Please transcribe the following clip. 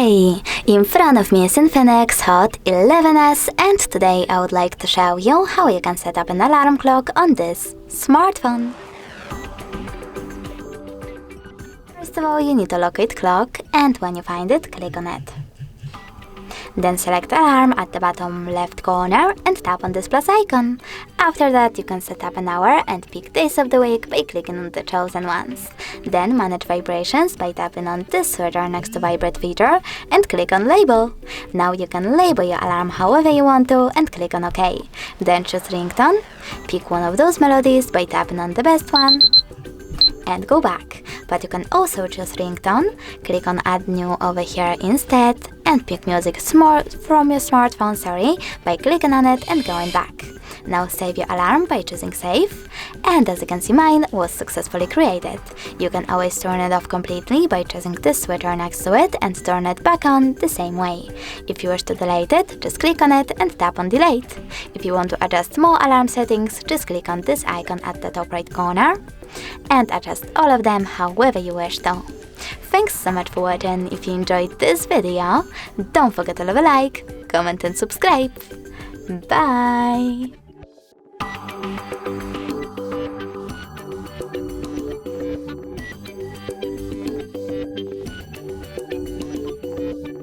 Hey! In front of me is INFINIX Hot 11s, and today I would like to show you how you can set up an alarm clock on this smartphone. First of all, you need to locate clock, and when you find it, click on it. Then select alarm at the bottom left corner and tap on this plus icon. After that, you can set up an hour and pick days of the week by clicking on the chosen ones. Then manage vibrations by tapping on this switcher next to vibrate feature and click on label. Now you can label your alarm however you want to and click on OK. Then choose ringtone, pick one of those melodies by tapping on the best one and go back. But you can also choose ringtone, click on add new over here instead and pick music from your smartphone, by clicking on it and going back. Now save your alarm by choosing save, and as you can see, mine was successfully created. You can always turn it off completely by choosing this switcher next to it and turn it back on the same way. If you wish to delete it, just click on it and tap on delete. If you want to adjust more alarm settings, just click on this icon at the top right corner and adjust all of them however you wish to. Thanks so much for watching. If you enjoyed this video, don't forget to leave a like, comment and subscribe. Bye!